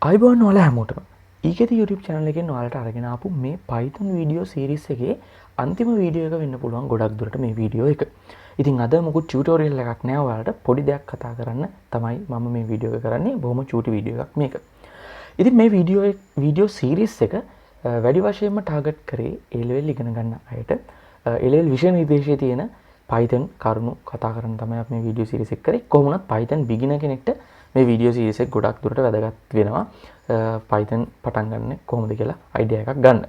අයිබෝන් ඔයාලා හැමෝටම eketha YouTube channel එකෙන් ඔයාලට අරගෙන ආපු මේ Python video series එකේ අන්තිම වීඩියෝ එක වෙන්න පුළුවන් ගොඩක් දුරට මේ වීඩියෝ එක. ඉතින් අද මොකුත් ටියුටෝරියල් එකක් නෑ ඔයාලට පොඩි දෙයක් කතා කරන්න තමයි මම මේ වීඩියෝ එක කරන්නේ. බොහොම චූටි වීඩියෝ එකක් මේක. ඉතින් මේ වීඩියෝ series එක වැඩි වශයෙන්ම ටාගට් කරේ A level ඉගෙන ගන්න අයට A level විෂය නිර්දේශයේ තියෙන Python කරුණු කතා කරන්න තමයි අපි මේ වීඩියෝ series එක කරේ. කොහොම වුණත් Python beginner කෙනෙක්ට මේ වීඩියෝ සීරීස් එක ගොඩක් දුරට වැදගත් වෙනවා. Python පටන් ගන්න කොහොමද කියලා අයිඩියා එකක් ගන්න.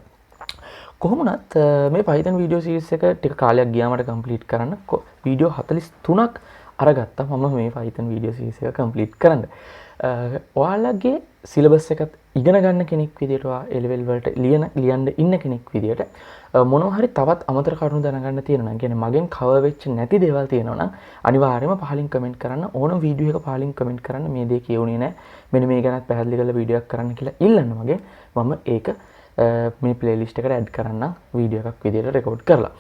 කොහොම වුණත් මේ Python වීඩියෝ සීරීස් එක ටික කාලයක් ගියාමට කම්ප්ලීට් කරන්න වීඩියෝ 43ක් අරගත්තා මම මේ Python වීඩියෝ සීරීස් එක කම්ප්ලීට් කරන්න. ඔයාලගේ සිලබස් එකත් ඉගෙන ගන්න කෙනෙක් විදියට ඔයා A level වලට ලියන්න ඉන්න කෙනෙක් විදියට මොනවා හරි තවත් අමතර කරුණු දැනගන්න තියෙනවා නම් කියන්නේ මගෙන් කවර් වෙච්ච නැති දේවල් තියෙනවා නම් අනිවාර්යයෙන්ම පහලින් කමෙන්ට් කරන්න ඕනම වීඩියෝ එක පහලින් කමෙන්ට් කරන්න මේ දේ කියුණේ නැහැ මෙන්න මේ ගැනත් පැහැදිලි කරලා වීඩියෝ එකක් කරන්න කියලා ඉල්ලන්න මගෙන් මම ඒක මේ ප්ලේලිස්ට් එකට ඇඩ් කරන්නම් වීඩියෝ එකක් විදියට රෙකෝඩ් කරලා.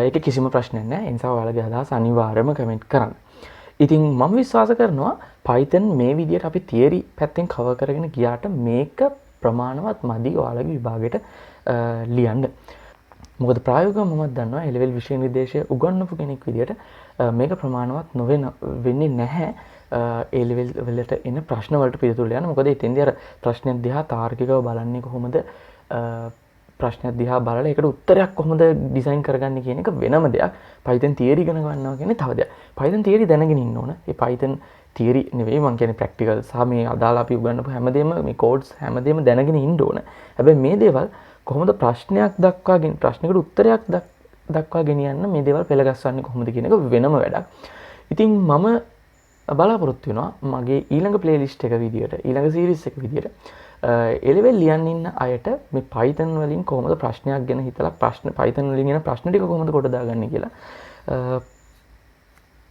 ඒකේ කිසිම ප්‍රශ්නයක් නැහැ. ඒ නිසා ඔයාලගේ අදහස් අනිවාර්යයෙන්ම කමෙන්ට් කරන්න. ඉතින් මම විශ්වාස කරනවා Python මේ විදියට අපි තියරි පැත්තෙන් කවර් කරගෙන ගියාට මේක ප්‍රමාණවත් මදි ඔයාලගේ විභාගයට ලියන්න. මොකද ප්‍රායෝගිකව මම දන්නවා A level විෂය නිර්දේශය උගන්වපු කෙනෙක් විදියට මේක ප්‍රමාණවත් වෙන්නේ නැහැ A level වලට එන ප්‍රශ්න වලට පිළිතුරු ලියන්න. මොකද එතෙන්දී අර ප්‍රශ්නයක් දිහා තාර්කිකව බලන්නේ කොහොමද ප්‍රශ්නයක් දිහා බලලා ඒකට උත්තරයක් කොහොමද ඩිසයින් කරගන්නේ කියන එක වෙනම දෙයක්. Python theory ඉගෙන ගන්නවා කියන්නේ තව දෙයක්. Python theory දැනගෙන ඉන්න ඕන. ඒ Python theory නෙවෙයි මම කියන්නේ practical සහ මේ අදාළ අපි උගන්වපු හැමදේම මේ codes හැමදේම දැනගෙන ඉන්න ඕන. හැබැයි මේ දේවල් කොහොමද ප්‍රශ්නයක් දක්වාගෙන ප්‍රශ්නයකට උත්තරයක් දක්වා ගෙනියන්න මේ දේවල් පෙළගස්වන්නේ කොහොමද කියන එක වෙනම වැඩක්. ඉතින් මම බලාපොරොත්තු වෙනවා මගේ ඊළඟ ප්ලේලිස්ට් එක විදියට ඊළඟ සීරීස් එක විදියට A level ලියන්න ඉන්න අයට මේ Python වලින් කොහොමද ප්‍රශ්නයක් ගැන හිතලා Python වලින් එන ප්‍රශ්න ටික කොහොමද කොට දාගන්නේ කියලා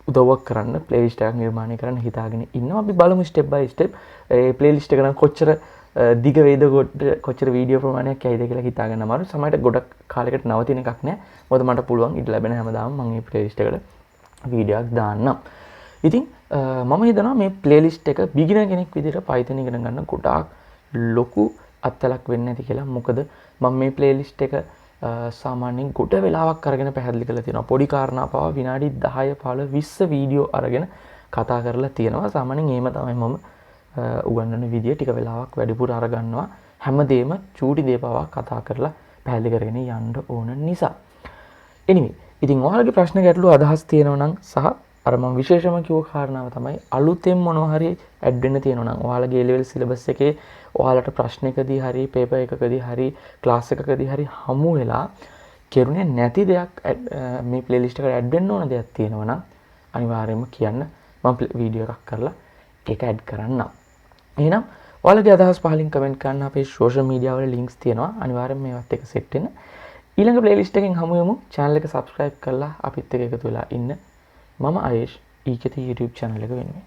උදව්වක් කරන්න ප්ලේලිස්ට් එකක් නිර්මාණය කරන්න හිතාගෙන ඉන්නවා. අපි බලමු ස්ටෙප් බයි ස්ටෙප් ඒ ප්ලේලිස්ට් එක නම් කොච්චර දිග වේද කොච්චර වීඩියෝ ප්‍රමාණයක් ඇයිද කියලා හිතා ගන්න අමාරුයි. සමහරට ගොඩක් කාලයකට නවතින එකක් නෑ. මොකද මට පුළුවන් ඉත ලැබෙන හැමදාම මම මේ ප්ලේලිස්ට් එකට වීඩියෝ එකක් දාන්නම්. ඉතින් මම හිතනවා මේ ප්ලේලිස්ට් එක බිගිනර් කෙනෙක් විදිහට Python ඉගෙන ගන්න ගොඩාක් ලොකු අත්දැකීමක් වෙන්න ඇති කියලා. මොකද මම මේ ප්ලේලිස්ට් එක සාමාන්‍යයෙන් ගොඩ වෙලාවක් අරගෙන පැහැදිලි කරලා තියෙනවා. පොඩි කාරණා පවා විනාඩි 10 15 20 වීඩියෝ අරගෙන කතා කරලා තියෙනවා. සාමාන්‍යයෙන් එහෙම තමයි මම උගන්වන විදිය ටික වෙලාවක් වැඩිපුර අරගන්නවා. හැමදේම චූටි දේ පවා කතා කරලා පැහැදිලි කරගෙන යන්න ඕන නිසා. anyway ඉතින් ඔයාලගේ ප්‍රශ්න ගැටලු අදහස් තියෙනවා නම් සහ අර මම විශේෂම කිව්ව කාරණාව තමයි අලුතෙන් මොනවා හරි ඇඩ් වෙන්න තියෙනවා නම් ඔයාලගේ A level සිලබස් එකේ ඔයාලට ප්‍රශ්නයකදී හරි පේපර් එකකදී හරි ක්ලාස් එකකදී හරි හමු වෙලා කෙරුණේ නැති දෙයක් මේ ප්ලේලිස්ට් එකට ඇඩ් වෙන්න ඕන දෙයක් තියෙනවා නම් අනිවාර්යයෙන්ම කියන්න මම වීඩියෝ එකක් කරලා ඒක ඇඩ් කරන්නම්. එහෙනම් ඔයාලගේ අදහස් පහලින් කමෙන්ට් කරන්න. අපේ සෝෂල් මීඩියා වල ලින්ක්ස් තියෙනවා. අනිවාර්යයෙන් මේවත් එක සෙට් වෙන්න. ඊළඟ ප්ලේලිස්ට් එකෙන් හමු වෙමු. channel එක subscribe කරලා අපිත් එක්ක එකතු වෙලා ඉන්න. මම ආයේෂ් eketha YouTube channel එක වෙනුවෙන්